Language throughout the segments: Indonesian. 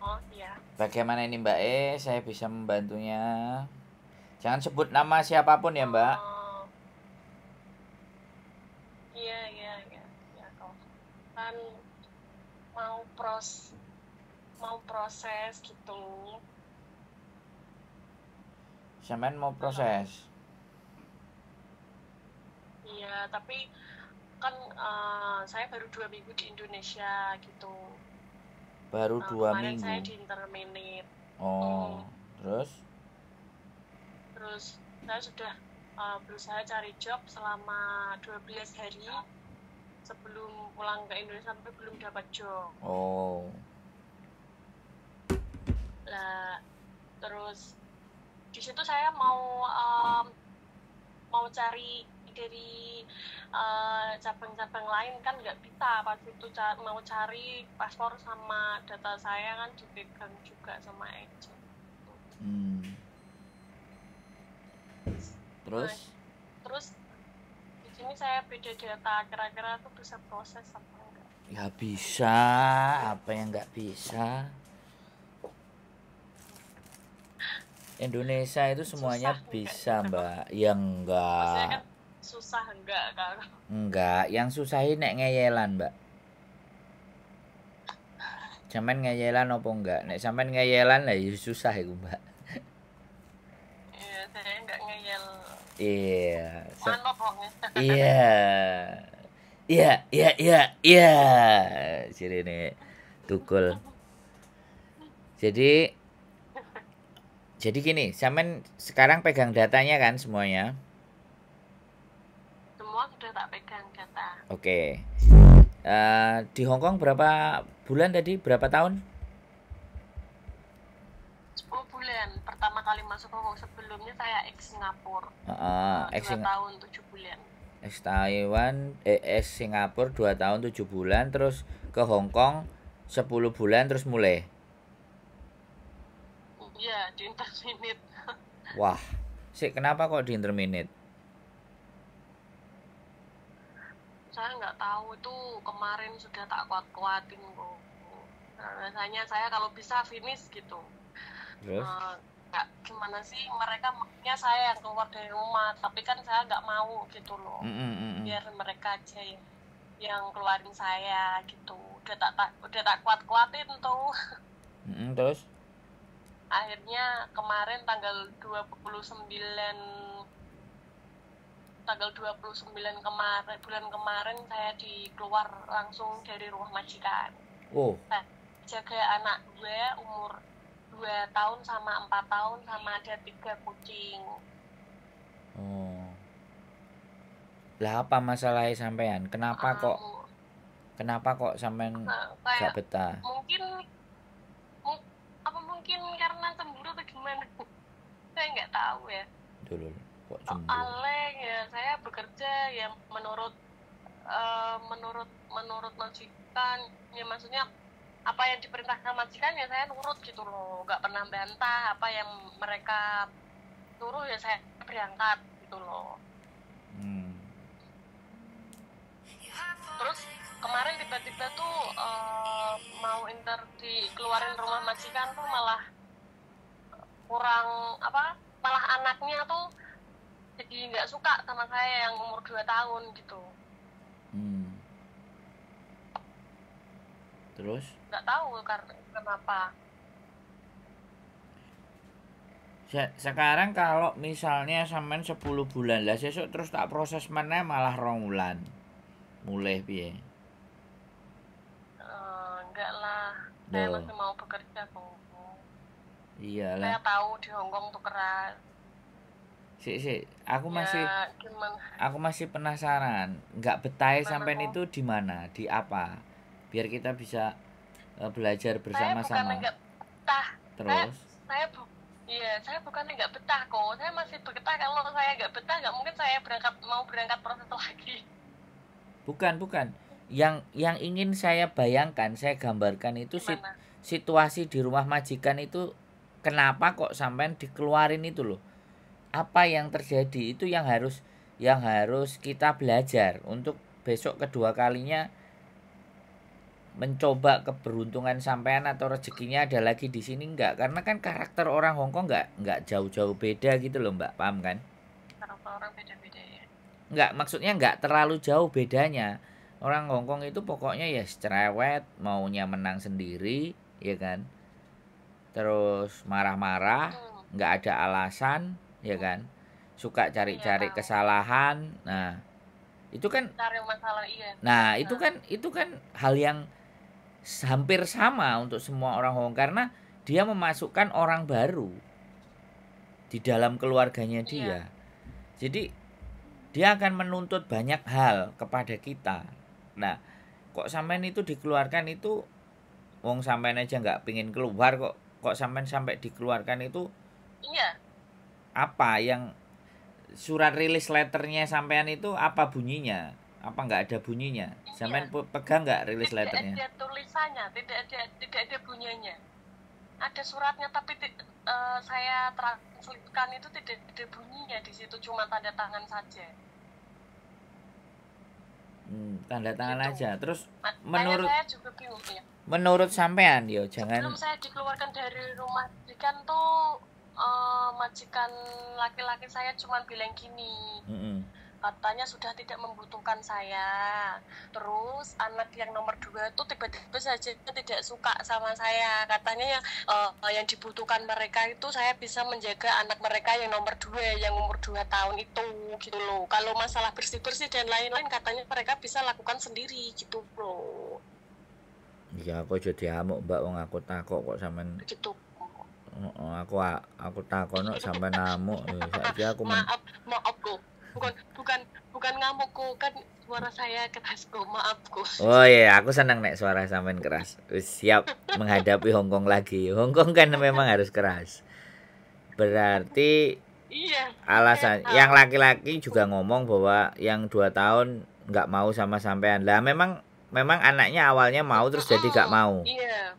Oh iya. Bagaimana ini Mbak saya bisa membantunya? Jangan sebut nama siapapun ya Mbak. Oh iya iya iya. Ya kok kan mau proses gitu. Sampean mau Halo. proses. Iya tapi kan saya baru 2 minggu di Indonesia gitu. Baru dua Kemarin saya minggu. di interminate. Oh, terus? Terus saya sudah berusaha cari job selama 12 hari sebelum pulang ke Indonesia sampai belum dapat job. Oh, Lah terus di situ saya mau cari dari cabang-cabang lain kan nggak bisa pas itu mau cari paspor sama data saya kan dipegang juga sama agent. hmm. Nah, Terus? terus di sini saya beda data kira-kira tuh bisa proses apa enggak? Ya bisa, apa yang nggak bisa? Indonesia itu semuanya Susah enggak bisa gitu? Mbak. Yang Maksudnya enggak, kan susah enggak kan? enggak. Yang susahin nek ngeyelan Mbak. Sampean ngeyelan apa enggak? Nek sampean ngeyelan lah ya susah itu Mbak. Iya, saya enggak ngeyel Iya. manok kok. Iya. Iya, iya, iya, iya. Sini nih tukul. Jadi gini, sampean sekarang pegang datanya kan semuanya? Semua sudah tak pegang data. Oke. Di Hong Kong berapa bulan tadi? Berapa tahun? 10 bulan pertama kali masuk Hongkong, sebelumnya saya ex Singapura. Ex 2 tahun 7 bulan. ex Taiwan, ex Singapura 2 tahun 7 bulan, terus ke Hong Kong 10 bulan terus mulai. Iya, di interminate. Wah, sih kenapa kok di interminate? Saya nggak tahu itu kemarin sudah tak kuat-kuatin kok. Nah, biasanya saya kalau bisa finish gitu. Terus? Nggak gimana sih, mereka maunya saya yang keluar dari rumah, tapi kan saya nggak mau gitu loh. Mm, mm, mm, mm. Biar mereka aja yang keluarin saya gitu. Udah tak kuat-kuatin tuh. Terus? Akhirnya kemarin tanggal 29 kemarin, bulan kemarin saya dikeluar langsung dari rumah majikan. Oh, Nah, jaga anak gue umur 2 tahun sama 4 tahun sama ada 3 kucing. oh. Lah apa masalahnya sampean? Kenapa kok sampean gak Kayak betah? mungkin apa mungkin karena cemburu atau gimana, saya nggak tahu ya. Dulu kok cemburu. Soalnya ya saya bekerja ya menurut menurut majikan ya, maksudnya apa yang diperintahkan majikan ya saya nurut gitu loh, nggak pernah bantah apa yang mereka suruh ya saya berangkat gitu loh. Hmm. Terus kemarin tiba-tiba tuh mau dikeluarin rumah majikan tuh malah kurang apa, malah anaknya tuh jadi nggak suka sama saya yang umur 2 tahun gitu. Hmm. Terus? Nggak tahu karena kenapa. Sekarang kalau misalnya sampean 10 bulan lah sesuk terus tak proses mana malah 2 bulan. Mulai piye? Enggak lah, saya Loh, masih mau bekerja kok. iyalah. Saya tahu di Hongkong tuh keras. Sik, Ya gimana aku masih penasaran. Nggak betah gimana sampean kok. itu di mana? Di apa? Biar kita bisa belajar Saya bukannya bersama-sama. nggak betah. Saya Terus? saya bu Iya, saya bukannya nggak betah kok. Saya masih betah. Kalau saya nggak betah, nggak mungkin saya mau berangkat proses lagi. Bukan. Yang ingin saya bayangkan, saya gambarkan itu Gimana? situasi di rumah majikan itu kenapa kok sampean dikeluarin itu loh. Apa yang terjadi itu yang harus kita belajar untuk besok kedua kalinya mencoba keberuntungan sampean atau rezekinya ada lagi di sini enggak, karena kan karakter orang Hongkong enggak jauh-jauh beda gitu loh Mbak, paham kan? Karakter orang beda-beda ya. Enggak, maksudnya enggak terlalu jauh bedanya. Orang Hongkong itu pokoknya ya cerewet, maunya menang sendiri, ya kan? Terus marah-marah, Hmm, nggak ada alasan, ya kan? Suka iya cari-cari tahu. kesalahan. Itu kan Cari masalah iya. nah, Nah, itu kan hal yang hampir sama untuk semua orang Hongkong karena dia memasukkan orang baru di dalam keluarganya iya. dia. Jadi dia akan menuntut banyak hal kepada kita. Nah, kok sampean itu dikeluarkan itu wong sampean aja nggak pingin keluar kok sampean sampai dikeluarkan itu Iya, apa yang surat rilis letternya sampean itu apa bunyinya? Apa nggak ada bunyinya? iya. Sampean pegang nggak rilis Tidak letternya? ada tulisannya, tidak ada bunyinya. Ada suratnya tapi saya translitkan itu tidak ada bunyinya di situ, cuma tanda tangan saja. Tanda tangan Gitu. aja. Terus Makanya menurut saya juga bingung ya. menurut sampean yo Sebelum jangan saya dikeluarkan dari rumah majikan tuh majikan laki-laki saya cuma bilang gini, mm-mm. katanya sudah tidak membutuhkan saya. Terus anak yang nomor 2 tuh tiba-tiba saja tidak suka sama saya. Katanya yang dibutuhkan mereka itu saya bisa menjaga anak mereka yang nomor 2, yang umur 2 tahun itu gitu loh. Kalau masalah bersih-bersih dan lain-lain katanya mereka bisa lakukan sendiri gitu loh. Ya aku jadi amuk Mbak wong aku takok kok sampean Gitu. aku takono sampean amuk saiki aku Maaf, maaf kok. Bukan bukan bukan ngamuk kok, kan suara saya keras kok, maaf kok. Oh iya, aku senang nek suara sampean keras. Siap menghadapi Hongkong lagi. Hongkong kan memang harus keras. Berarti Iya, saya alasan yang tahu. laki-laki juga ngomong bahwa yang 2 tahun nggak mau sama sampean. Lah memang memang anaknya awalnya mau terus jadi nggak mau. Iya,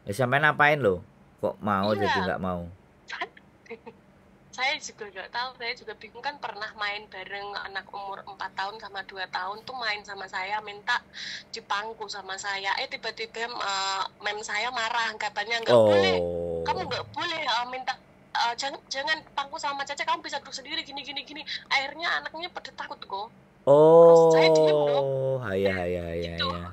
Ya sampean ngapain loh? Kok mau jadi iya. nggak mau? Saya juga nggak tahu, saya juga bingung, kan pernah main bareng anak umur 4 tahun sama 2 tahun tuh main sama saya, minta dipangku sama saya. Tiba-tiba mem saya marah, katanya nggak boleh. Kamu Oh. nggak boleh minta jangan pangku sama Caca, kamu bisa duduk sendiri gini gini gini. Akhirnya anaknya pada takut kok. Terus saya diem dong. Oh, ya ya ya Gitu. ya.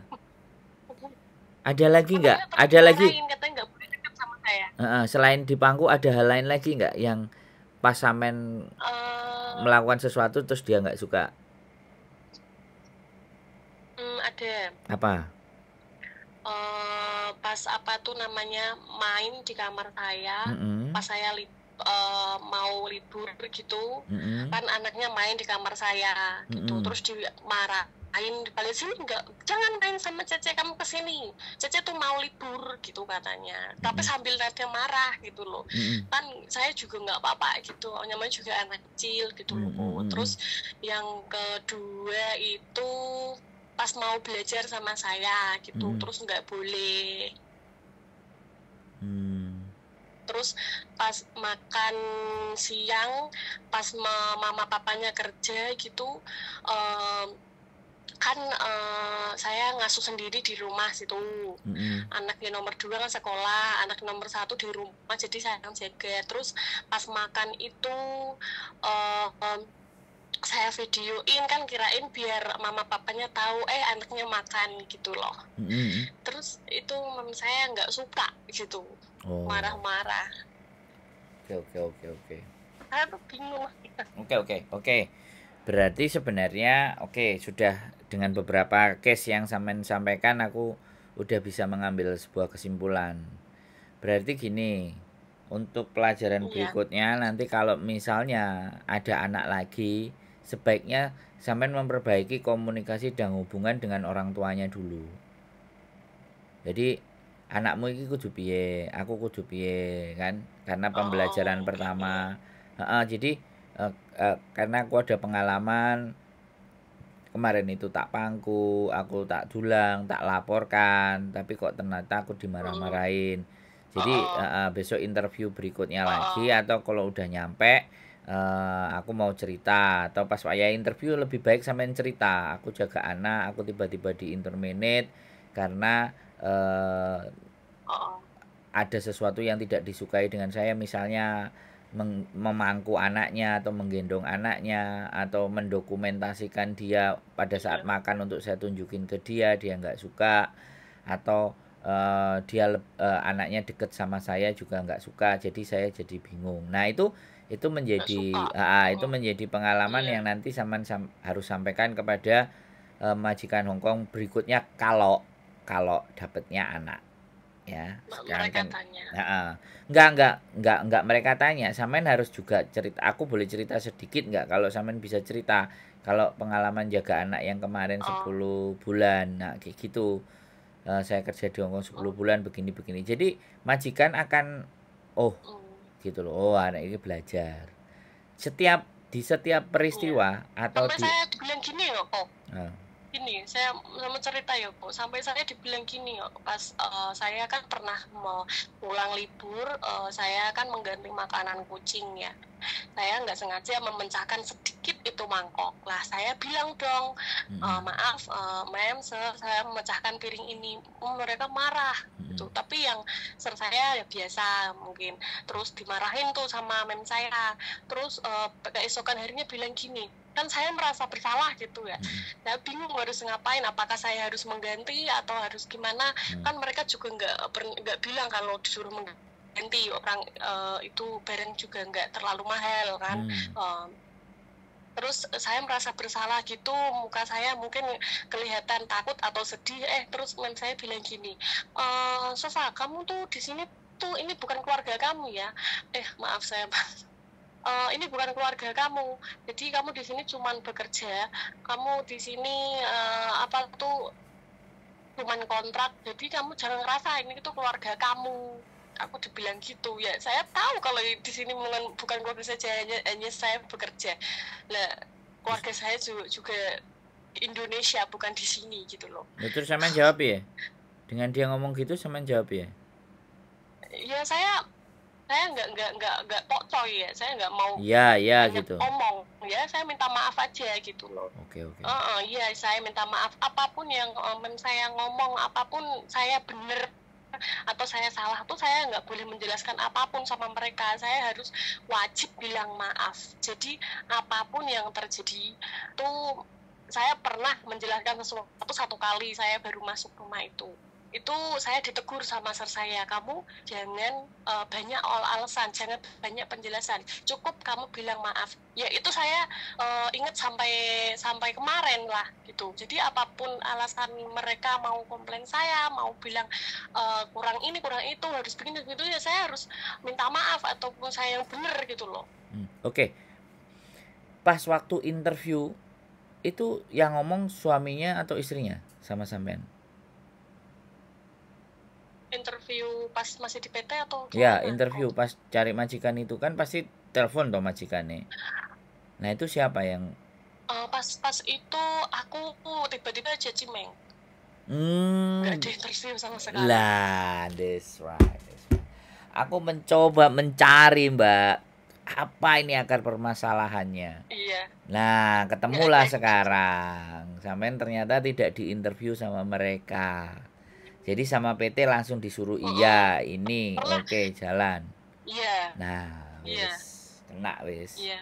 Ada lagi nggak? Katanya terus Ada lagi? dimarahin, katanya nggak boleh dekat sama saya. Selain di pangku ada hal lain lagi nggak yang pas sampean eh melakukan sesuatu terus dia nggak suka? ada. Apa? Pas apa tuh namanya, main di kamar saya, Mm-mm. pas saya mau libur gitu, Mm-mm. kan anaknya main di kamar saya gitu, Mm-mm. terus dimarahin, balik sini, enggak, jangan main sama Cece, kamu kesini, Cece tuh mau libur gitu katanya, tapi Mm-mm. sambil nada marah gitu loh. Mm-mm. Kan saya juga nggak apa-apa gitu, namanya juga anak kecil gitu loh. Mm-mm. Terus yang kedua itu pas mau belajar sama saya gitu, Mm-mm. terus nggak boleh. Mm. Terus pas makan siang, pas mama papanya kerja gitu, kan saya ngasuh sendiri di rumah situ. Mm-mm. Anaknya nomor 2 kan sekolah, anak nomor 1 di rumah, jadi saya yang jaga. Terus pas makan itu saya videoin, kan kirain biar mama papanya tahu anaknya makan gitu loh. Mm-mm. Terus itu saya nggak suka gitu, Oh. marah-marah. Oke. Saya tuh bingung. Oke. Berarti sebenarnya sudah dengan beberapa case yang sampean sampaikan aku udah bisa mengambil sebuah kesimpulan. Berarti gini, untuk pelajaran Iya. berikutnya nanti kalau misalnya ada anak lagi, sebaiknya sampean memperbaiki komunikasi dan hubungan dengan orang tuanya dulu. Jadi anakmu iki kudu piye, aku kudu piye kan? Karena pembelajaran pertama. Jadi karena aku ada pengalaman kemarin itu tak pangku, aku tak dulang, tak laporkan, tapi kok ternyata aku dimarah-marahin. Jadi besok interview berikutnya lagi atau kalau udah nyampe aku mau cerita atau pas waya interview lebih baik sampean cerita. Aku jaga anak, aku tiba-tiba di interminate karena Oh, ada sesuatu yang tidak disukai dengan saya, misalnya memangku anaknya atau menggendong anaknya atau mendokumentasikan dia pada saat iya. makan untuk saya tunjukin ke dia nggak suka, atau anaknya deket sama saya juga nggak suka, jadi saya jadi bingung. Nah itu Nggak suka. itu Mm, menjadi pengalaman iya. yang nanti harus sampaikan kepada majikan Hongkong berikutnya kalau kalau dapatnya anak. Ya, sekarang Mereka kan tanya. heeh. Enggak mereka tanya, sampean harus juga cerita. Aku boleh cerita sedikit nggak kalau sampean bisa cerita kalau pengalaman jaga anak yang kemarin Oh, 10 bulan. Nah, kayak gitu. Saya kerja di Hongkong 10 oh, bulan begini-begini. Jadi majikan akan oh, mm, gitu loh. Oh, anak ini belajar. Di setiap iya. peristiwa atau Sampai saya dibilang gini loh kok. eh, Gini, saya mau cerita ya, Bu. Sampai saya dibilang gini ya, pas saya kan pernah mau pulang libur, saya kan mengganti makanan kucing ya. Saya nggak sengaja memecahkan sedikit itu mangkok. Lah, saya bilang dong, mm-mm, maaf, ma'am, saya memecahkan piring ini. Mereka marah mm-mm, gitu. Tapi yang saya ya biasa mungkin. Terus dimarahin tuh sama mem saya. Terus keesokan harinya bilang gini, kan saya merasa bersalah gitu ya. mm-mm, Saya bingung harus ngapain, apakah saya harus mengganti atau harus gimana. mm, Kan mereka juga nggak bilang kalau disuruh mengganti orang, itu barang juga nggak terlalu mahal kan. mm, Eh, terus saya merasa bersalah gitu, muka saya mungkin kelihatan takut atau sedih. Terus saya bilang gini, Sofa, kamu tuh di sini tuh ini bukan keluarga kamu ya. Maaf saya, ini bukan keluarga kamu. Jadi kamu di sini cuman bekerja, kamu di sini apa tuh cuman kontrak. Jadi kamu jangan ngerasa ini itu keluarga kamu. Aku dibilang gitu ya. Saya tahu kalau di sini bukan keluarga saja, hanya saya bekerja. Lah, Terus, keluarga saya juga Indonesia, bukan di sini gitu loh. terus sampean jawab ya? Dengan dia ngomong gitu sampean jawab ya? Ya saya nggak pokcoy ya, saya nggak mau Iya, iya banyak gitu. omong ya, saya minta maaf aja gitu loh. Oke, oke. Iya, saya minta maaf apapun yang saya ngomong, apapun saya bener atau saya salah tuh saya nggak boleh menjelaskan apapun sama mereka, saya harus wajib bilang maaf. Jadi apapun yang terjadi tuh, saya pernah menjelaskan sesuatu satu kali saya baru masuk rumah itu saya ditegur sama ser saya, kamu jangan banyak alasan, jangan banyak penjelasan, cukup kamu bilang maaf. Ya itu saya ingat sampai kemarin lah gitu. Jadi apapun alasan mereka mau komplain, saya mau bilang kurang ini kurang itu harus begini gitu ya, saya harus minta maaf ataupun saya yang benar gitu loh. Oke. Pas waktu interview itu yang ngomong suaminya atau istrinya sama sampean? Interview pas masih di PT atau Ya, gimana kok? interview pas cari majikan itu kan pasti telepon toh majikannya. Nah, itu siapa yang Pas itu aku tiba-tiba aja cimeng, nggak hmm ada interview sama sekali. lah, that's right. That's right. Aku mencoba mencari, Mbak. Apa ini akar permasalahannya? Iya, Nah, nggak ada ketemulah interview. sekarang. Sampean ternyata tidak diinterview sama mereka. Jadi sama PT langsung disuruh Mm-mm. iya, ini Pernah. oke jalan. Iya, Nah, iya, wis kena wis. iya,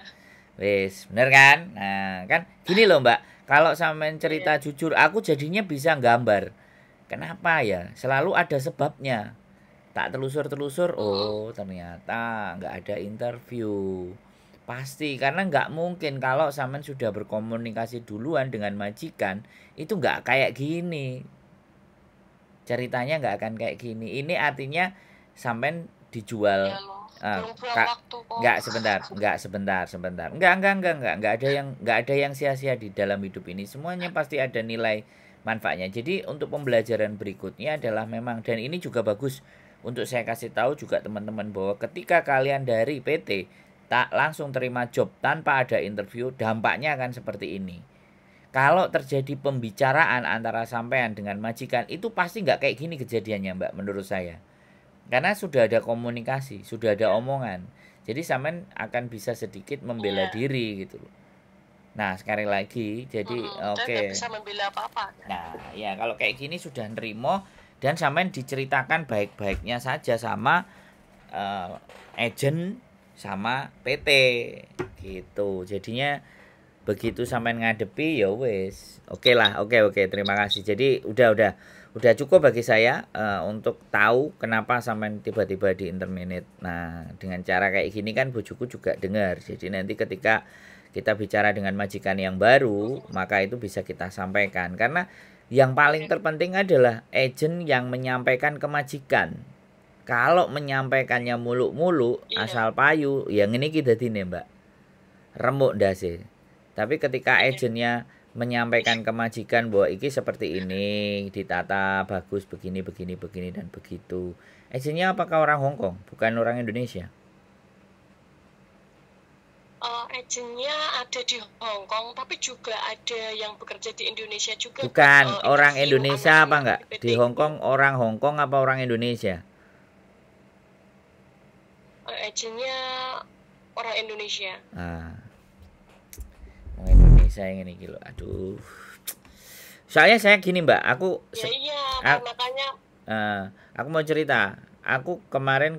Wis, bener kan? Nah, kan gini loh, Mbak. Kalau sampean iya. cerita jujur, aku jadinya bisa gambar. Kenapa ya? Selalu ada sebabnya. Tak telusur-telusur, Mm-mm. oh ternyata nggak ada interview. Pasti, karena nggak mungkin kalau sampean sudah berkomunikasi duluan dengan majikan, itu nggak kayak gini. Ceritanya nggak akan kayak gini. Ini artinya sampean Iya dijual loh, eh, buang-buang kak waktu kok. nggak sebentar. Nggak ada yang sia-sia di dalam hidup ini. Semuanya pasti ada nilai manfaatnya. Jadi untuk pembelajaran berikutnya adalah memang, dan ini juga bagus untuk saya kasih tahu juga teman-teman, bahwa ketika kalian dari PT tak langsung terima job tanpa ada interview, dampaknya akan seperti ini. Kalau terjadi pembicaraan antara sampean dengan majikan, itu pasti nggak kayak gini kejadiannya, Mbak, menurut saya. Karena sudah ada komunikasi, sudah ada Iya, omongan. Jadi sampean akan bisa sedikit membela iya, diri gitu loh. Nah, sekali lagi, jadi Saya nggak oke. bisa membela apa-apa. Nah, ya kalau kayak gini sudah nerimo dan sampean diceritakan baik-baiknya saja sama eh, agent sama PT gitu. Jadinya begitu sampean ngadepi ya wis. Oke lah, oke, terima kasih. Jadi udah cukup bagi saya untuk tahu kenapa sampean tiba-tiba di interminate. Nah, dengan cara kayak gini kan bojoku juga dengar. Jadi nanti ketika kita bicara dengan majikan yang baru, maka itu bisa kita sampaikan. Karena yang paling Oke. terpenting adalah agent yang menyampaikan ke majikan. Kalau menyampaikannya muluk-muluk Iya, asal payu, yang ini kita dine mbak remuk ndase. Tapi ketika iya. agentnya menyampaikan ke majikan bahwa iki seperti ini, ditata bagus begini begini begini dan begitu. Agentnya apakah orang Hong Kong, bukan orang Indonesia? Agennya ada di Hong Kong, tapi juga ada yang bekerja di Indonesia juga buat Bukan orang interview Indonesia apa anak-anak enggak? di Di PT. Hong Kong orang Hong Kong apa orang Indonesia? Agennya orang Indonesia. Ah, orang Indonesia yang ini kilo. Aduh. Soalnya saya gini mbak, Ya iya, a- makanya eh, aku mau cerita. Aku kemarin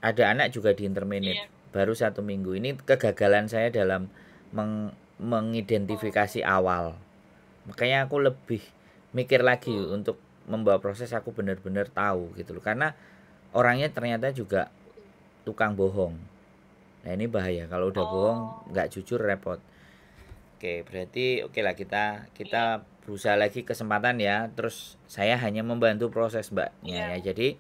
ada anak juga di interminate iya. baru 1 minggu. Ini kegagalan saya dalam Oh, mengidentifikasi awal. Makanya aku lebih mikir lagi hmm, untuk membawa proses aku benar-benar tahu gitu loh. Karena orangnya ternyata juga tukang bohong. Nah ini bahaya kalau udah bohong oh, nggak jujur repot. Oke, berarti oke lah kita iya, kita berusaha lagi kesempatan ya. Terus saya hanya membantu proses mbaknya iya, ya. Jadi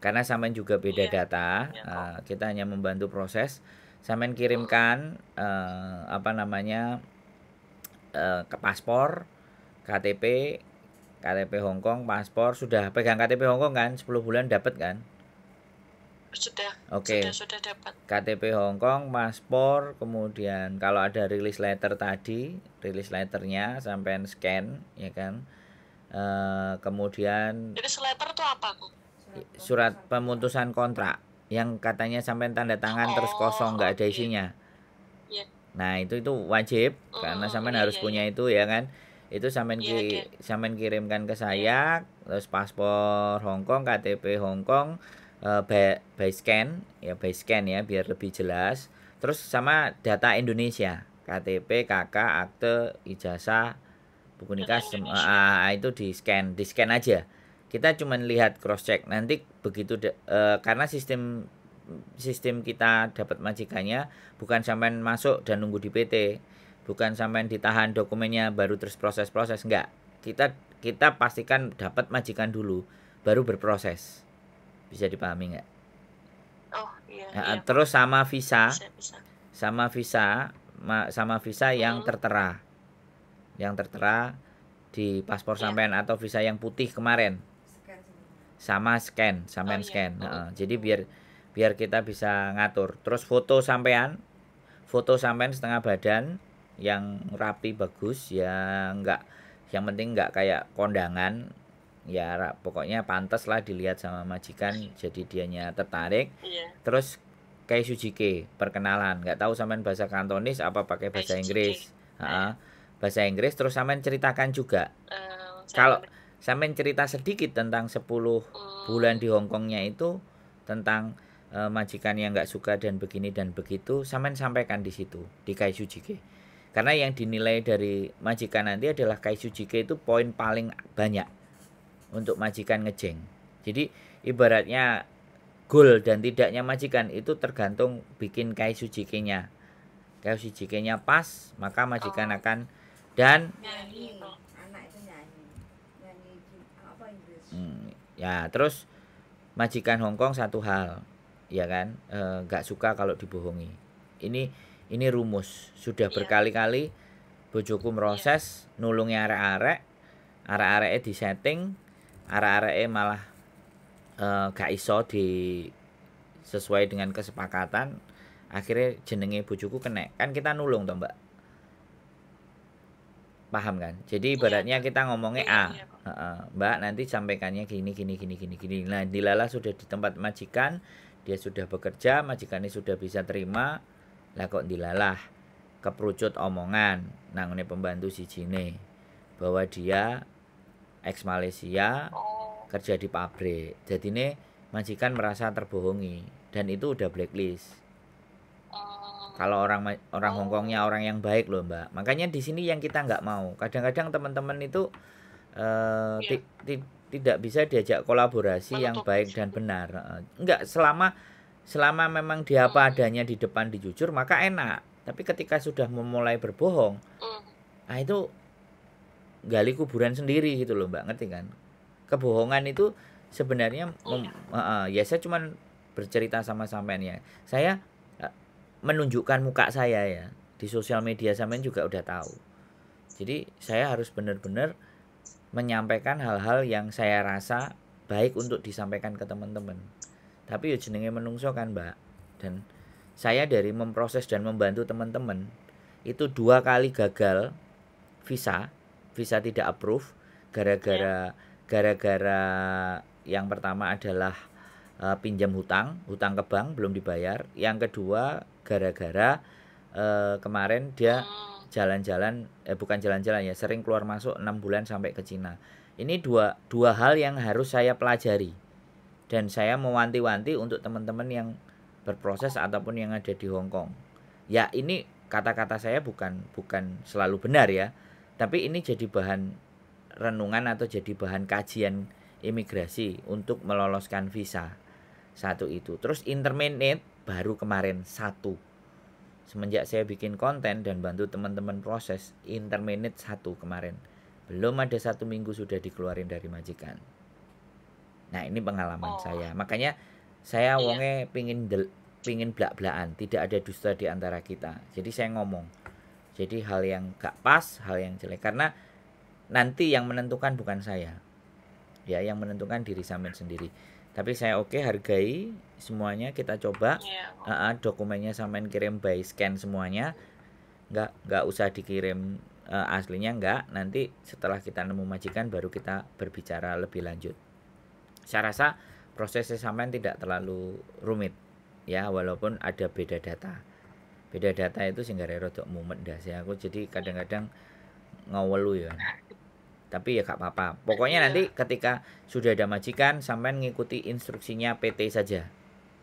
karena sampean juga beda iya, data, iya kok. kita hanya membantu proses. Sampean Hmm, kirimkan apa namanya ke paspor, KTP, KTP Hong Kong, paspor. Sudah pegang KTP Hong Kong kan? 10 bulan dapat kan? sudah, Oke, sudah dapat. KTP Hong Kong, paspor, kemudian kalau ada release letter tadi, release letternya sampean scan, ya kan? Kemudian Jadi seletter itu apa kok? surat pemutusan kontrak yang katanya sampai tanda tangan terus Oh, kosong nggak ada oke. isinya. Iya, Nah itu wajib karena sampean iya, harus iya, iya, punya itu ya kan. Itu iya ada, sampean kirimkan ke iya, saya terus paspor Hong Kong, KTP Hong Kong, by scan ya by scan ya biar lebih jelas. Terus sama data Indonesia, KTP, KK, akte, ijazah, buku data nikah Indonesia. itu di scan aja. Kita cuma lihat cross check nanti begitu karena sistem sistem kita dapat majikannya bukan sampai masuk dan nunggu di PT, bukan sampai ditahan dokumennya baru terus proses-proses, enggak. Kita pastikan dapat majikan dulu baru berproses. Bisa dipahami enggak? Oh, iya, Nah, iya kok. terus Bisa, bisa. sama visa sama visa yang Hmm, tertera, yang tertera di paspor iya. sampean atau visa yang putih kemarin sama scan Oh sampean iya. scan. Jadi biar biar kita bisa ngatur terus foto sampean setengah badan yang rapi bagus ya enggak, yang penting enggak kayak kondangan ya pokoknya pantas lah dilihat sama majikan jadi dianya tertarik. Iya. Terus kayak Sujike perkenalan, nggak tahu sampean bahasa Kantonis apa pakai Kayak bahasa CJK. Inggris. Saya, Bahasa Inggris terus sampean ceritakan juga saya kalau ngerti. sampean cerita sedikit tentang 10 bulan Hmm, di Hong Kongnya itu tentang majikan yang nggak suka dan begini dan begitu, sampean sampaikan di situ di Kaishu Jike. Karena yang dinilai dari majikan nanti adalah Kaishu Jike itu poin paling banyak untuk majikan ngejeng. Jadi ibaratnya goal dan tidaknya majikan itu tergantung bikin Kaishu Jike-nya. Kaishu Jike-nya pas, maka majikan oh, akan dan iya, iya kok. ya terus majikan Hong Kong satu hal ya kan nggak suka kalau dibohongi. Ini rumus sudah Iya, berkali-kali bojoku iya. meroses nulungi arek-arek di setting, arek-arek malah gak iso di sesuai dengan kesepakatan, akhirnya jenenge bojoku kena kan kita nulung toh mbak, paham kan? Jadi Iya, ibaratnya kita ngomongnya iya, A, iya kok. mbak nanti sampaikannya gini gini gini gini gini. Nah dilala sudah di tempat majikan, dia sudah bekerja, majikannya sudah bisa terima, lah kok dilalah keperucut omongan nangone pembantu sijine bahwa dia ex Malaysia Oh. kerja di pabrik. Jadine majikan merasa terbohongi dan itu udah blacklist. Kalau orang Hongkongnya orang yang baik loh Mbak. Makanya di sini yang kita nggak mau. Kadang-kadang teman-teman itu Iya. tidak bisa diajak kolaborasi yang Menutupi baik dan situ. benar. Enggak, selama memang dia apa adanya di depan dijujur maka enak. Tapi ketika sudah memulai berbohong, nah itu gali kuburan sendiri gitu loh Mbak, ngerti kan? Kebohongan itu sebenarnya ya saya cuman bercerita sama sampean ya. Saya menunjukkan muka saya ya di sosial media, sampean juga udah tahu. Jadi saya harus benar-benar menyampaikan hal-hal yang saya rasa baik untuk disampaikan ke teman-teman. Tapi ya jenenge menungso kan Mbak. Dan saya dari memproses dan membantu teman-teman itu 2 kali gagal visa tidak approve gara-gara yang pertama adalah pinjam hutang ke bank belum dibayar. Yang kedua gara-gara kemarin dia jalan-jalan bukan jalan-jalan ya, sering keluar masuk 6 bulan sampai ke Cina. Ini dua hal yang harus saya pelajari. Dan saya mewanti-wanti untuk teman-teman yang berproses ataupun yang ada di Hong Kong. Ya ini kata-kata saya bukan selalu benar ya. Tapi ini jadi bahan renungan atau jadi bahan kajian imigrasi untuk meloloskan visa. Satu itu. Terus intermediate baru kemarin 1. Semenjak saya bikin konten dan bantu teman-teman proses, intermediate 1 kemarin. Belum ada 1 minggu sudah dikeluarin dari majikan. Nah ini pengalaman saya. Makanya saya wonge pingin blak-blakan, tidak ada dusta di antara kita. Jadi saya ngomong. Jadi hal yang gak pas, hal yang jelek. Karena nanti yang menentukan bukan saya. Ya, yang menentukan diri sampean sendiri. Tapi saya hargai semuanya, kita coba. Dokumennya sampean kirim by scan semuanya. Nggak usah dikirim aslinya, nggak. Nanti setelah kita nemu majikan baru kita berbicara lebih lanjut. Saya rasa prosesnya sampean tidak terlalu rumit ya, walaupun ada beda data itu sehingga rodok mumet dah saya aku, jadi kadang-kadang ngawelu ya. Tapi ya gak apa-apa. Pokoknya nanti ketika sudah ada majikan sampean ngikuti instruksinya PT saja.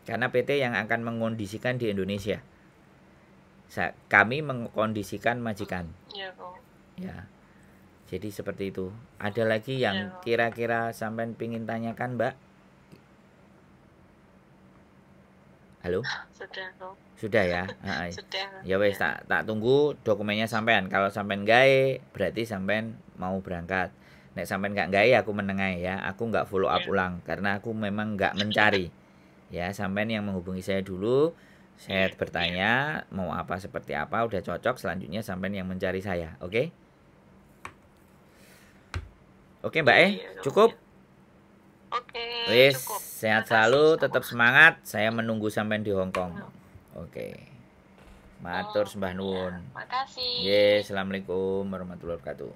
Karena PT yang akan mengkondisikan di Indonesia. Kami mengkondisikan majikan. Ya. Jadi seperti itu. Ada lagi yang kira-kira sampean pingin tanyakan, Mbak? Halo? Sudah ya. Sudah. Ya wes, tak tunggu dokumennya sampean. Kalau sampean gawe berarti sampean mau berangkat. Nek sampean nggak gawe aku menengai ya. Aku nggak follow up ulang karena aku memang nggak mencari. Ya, sampean yang menghubungi saya dulu. Saya bertanya mau apa seperti apa, udah cocok, selanjutnya sampean yang mencari saya. Oke? Oke Mbak cukup? Oke, Wis, cukup. sehat selalu, tetap semangat. Saya menunggu sampean di Hong Kong. Oke. Matur sembah nuwun. Makasih. Ye, assalamualaikum warahmatullahi wabarakatuh.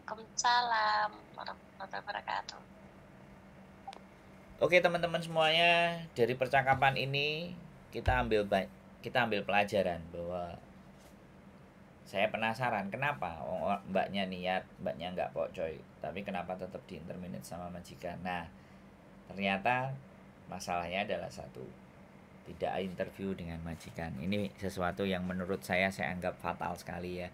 Waalaikumsalam warahmatullahi wabarakatuh. Oke teman-teman semuanya, dari percakapan ini kita ambil pelajaran bahwa saya penasaran kenapa mbaknya niat, mbaknya nggak pocoy, tapi kenapa tetap diinterminate sama majikan. Nah, ternyata masalahnya adalah satu, tidak interview dengan majikan. Ini sesuatu yang menurut saya anggap fatal sekali ya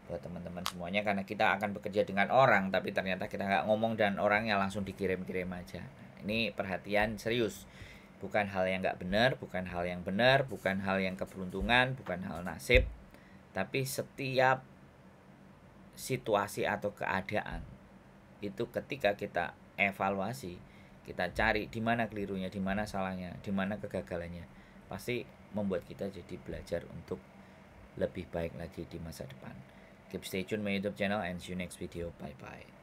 buat teman-teman semuanya, karena kita akan bekerja dengan orang tapi ternyata kita nggak ngomong dan orangnya langsung dikirim-kirim aja. Ini perhatian serius, bukan hal yang nggak benar, bukan hal yang benar, bukan hal yang keberuntungan, bukan hal nasib. Tapi setiap situasi atau keadaan itu ketika kita evaluasi, kita cari di mana kelirunya, di mana salahnya, di mana kegagalannya, pasti membuat kita jadi belajar untuk lebih baik lagi di masa depan. Keep stay tune my YouTube channel and see you next video. Bye bye.